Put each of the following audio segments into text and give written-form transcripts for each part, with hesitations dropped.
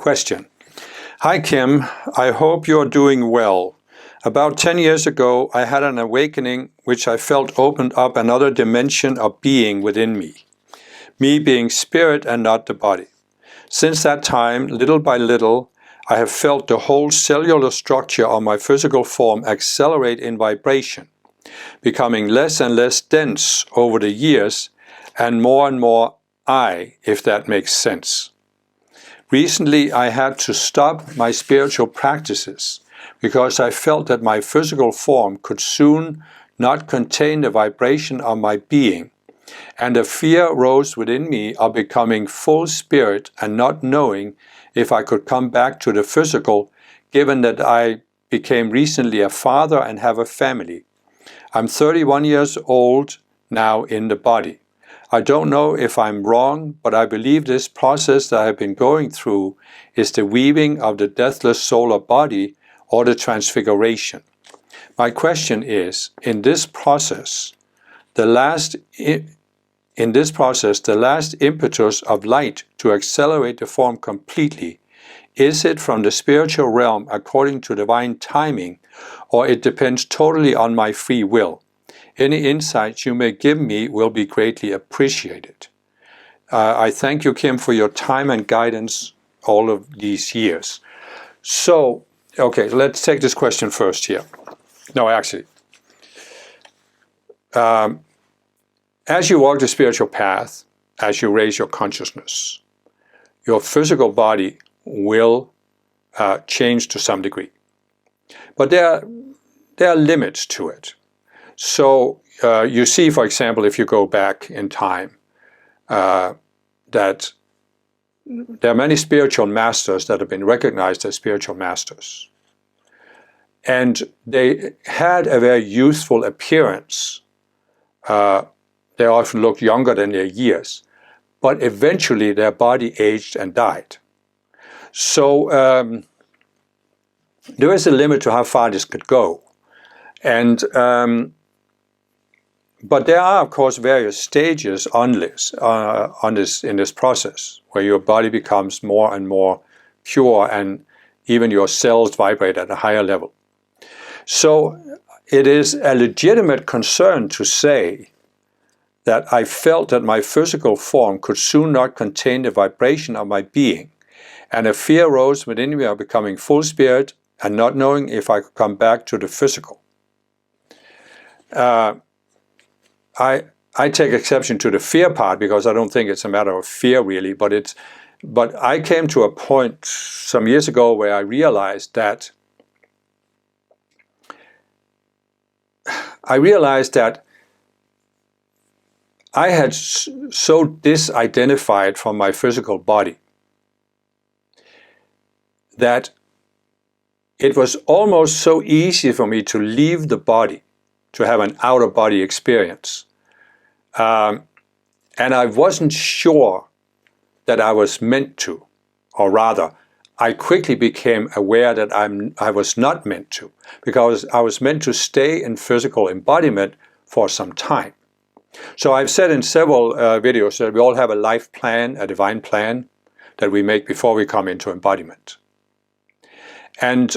Question. Hi Kim, I hope you're doing well. About 10 years ago, I had an awakening which I felt opened up another dimension of being within me. Me being spirit and not the body. Since that time, little by little, I have felt the whole cellular structure of my physical form accelerate in vibration, becoming less and less dense over the years and more I, if that makes sense. Recently, I had to stop my spiritual practices because I felt that my physical form could soon not contain the vibration of my being, and a fear rose within me of becoming full spirit and not knowing if I could come back to the physical, given that I became recently a father and have a family. I'm 31 years old now in the body. I don't know if I'm wrong, but I believe this process that I've been going through is the weaving of the deathless solar body or the transfiguration. My question is, in this process, the last impetus of light to accelerate the form completely, is it from the spiritual realm according to divine timing, or it depends totally on my free will? Any insights you may give me will be greatly appreciated. I thank you, Kim, for your time and guidance all of these years. So, okay, let's take this question first here. No, actually. As you walk the spiritual path, as you raise your consciousness, your physical body will change to some degree. But there are limits to it. So you see, for example, if you go back in time, that there are many spiritual masters that have been recognized as spiritual masters. And they had a very youthful appearance. They often looked younger than their years. But eventually their body aged and died. So there is a limit to how far this could go. And but there are, of course, various stages in this process, where your body becomes more and more pure, and even your cells vibrate at a higher level. So it is a legitimate concern to say that I felt that my physical form could soon not contain the vibration of my being, and a fear rose within me of becoming full spirit and not knowing if I could come back to the physical. I take exception to the fear part because I don't think it's a matter of fear really, but I came to a point some years ago where I realized that I had so disidentified from my physical body that it was almost so easy for me to leave the body, to have an out-of-body experience. And I wasn't sure that I was meant to, or rather, I quickly became aware that I was not meant to, because I was meant to stay in physical embodiment for some time. So I've said in several videos that we all have a life plan, a divine plan, that we make before we come into embodiment. And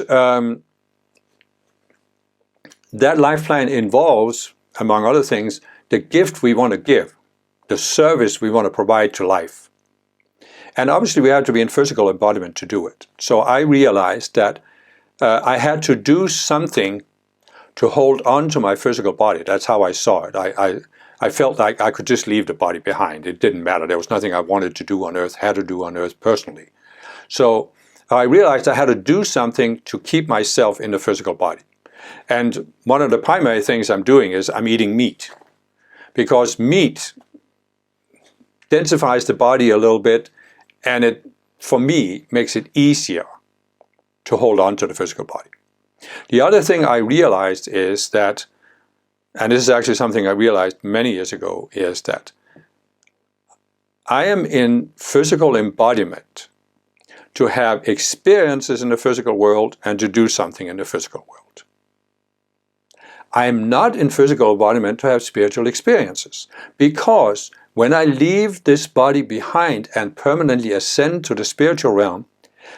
that life plan involves, among other things, the gift we want to give, the service we want to provide to life. And obviously we have to be in physical embodiment to do it. So I realized that I had to do something to hold on to my physical body. That's how I saw it. I felt like I could just leave the body behind. It didn't matter. There was nothing I wanted to do on earth, had to do on earth personally. So I realized I had to do something to keep myself in the physical body. And one of the primary things I'm doing is I'm eating meat. Because meat densifies the body a little bit, and it, for me, makes it easier to hold on to the physical body. The other thing I realized is that, and this is actually something I realized many years ago, is that I am in physical embodiment to have experiences in the physical world and to do something in the physical world. I am not in physical embodiment to have spiritual experiences, because when I leave this body behind and permanently ascend to the spiritual realm,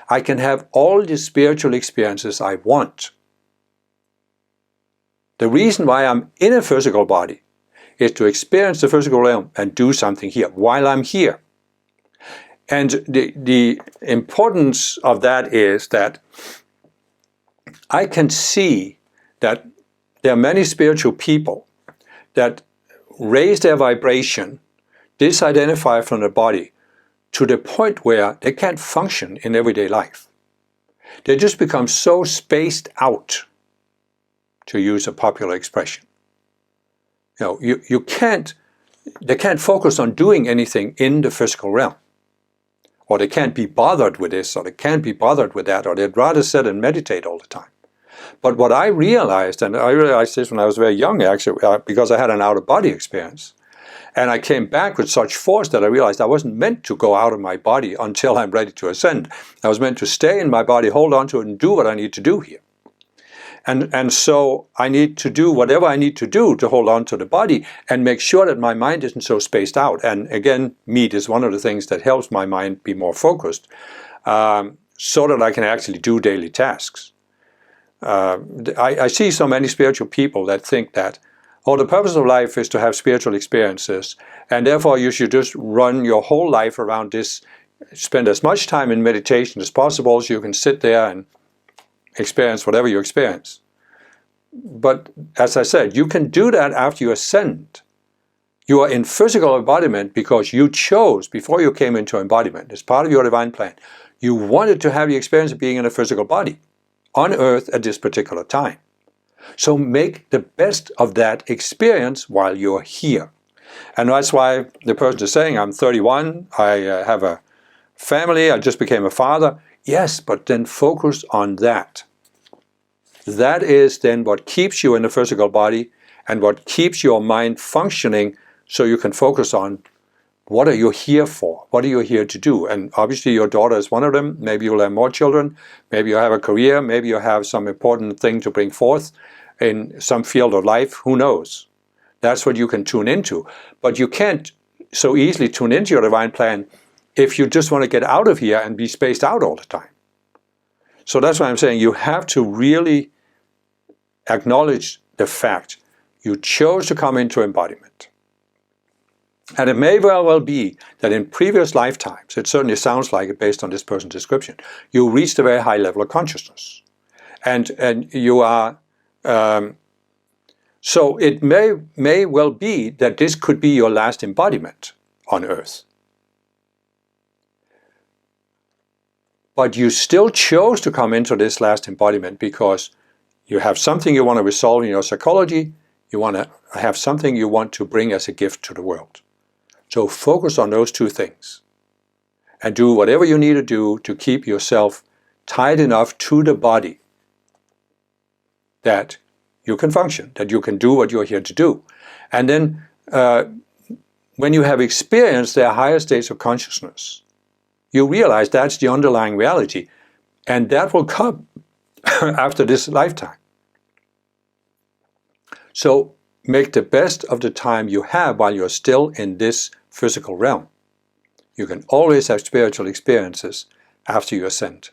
I can have all the spiritual experiences I want. The reason why I'm in a physical body is to experience the physical realm and do something here while I'm here. And the importance of that is that I can see that there are many spiritual people that raise their vibration, disidentify from the body, to the point where they can't function in everyday life. They just become so spaced out, to use a popular expression. They can't focus on doing anything in the physical realm. Or they can't be bothered with this, or they can't be bothered with that, or they'd rather sit and meditate all the time. But what I realized, and I realized this when I was very young actually, because I had an out-of-body experience, and I came back with such force that I realized I wasn't meant to go out of my body until I'm ready to ascend. I was meant to stay in my body, hold on to it, and do what I need to do here. And so I need to do whatever I need to do to hold on to the body and make sure that my mind isn't so spaced out. And again, meat is one of the things that helps my mind be more focused, so that I can actually do daily tasks. I see so many spiritual people that think that, oh, the purpose of life is to have spiritual experiences, and therefore you should just run your whole life around this, spend as much time in meditation as possible so you can sit there and experience whatever you experience. But as I said, you can do that after you ascend. You are in physical embodiment because you chose, before you came into embodiment, as part of your divine plan, you wanted to have the experience of being in a physical body on earth at this particular time. So make the best of that experience while you're here. And that's why the person is saying, I'm 31, I have a family, I just became a father. Yes, but then focus on that. That is then what keeps you in the physical body and what keeps your mind functioning, so you can focus on what are you here for? What are you here to do? And obviously your daughter is one of them. Maybe you'll have more children. Maybe you have a career. Maybe you have some important thing to bring forth in some field of life. Who knows? That's what you can tune into. But you can't so easily tune into your divine plan if you just want to get out of here and be spaced out all the time. So that's why I'm saying you have to really acknowledge the fact you chose to come into embodiment. And it may well be that in previous lifetimes, it certainly sounds like it based on this person's description, you reached a very high level of consciousness. And you are, so it may well be that this could be your last embodiment on earth. But you still chose to come into this last embodiment because you have something you want to resolve in your psychology, you want to have something you want to bring as a gift to the world. So focus on those two things and do whatever you need to do to keep yourself tied enough to the body that you can function, that you can do what you're here to do. And then when you have experienced their higher states of consciousness, you realize that's the underlying reality, and that will come after this lifetime. So make the best of the time you have while you're still in this physical realm. You can always have spiritual experiences after you ascend.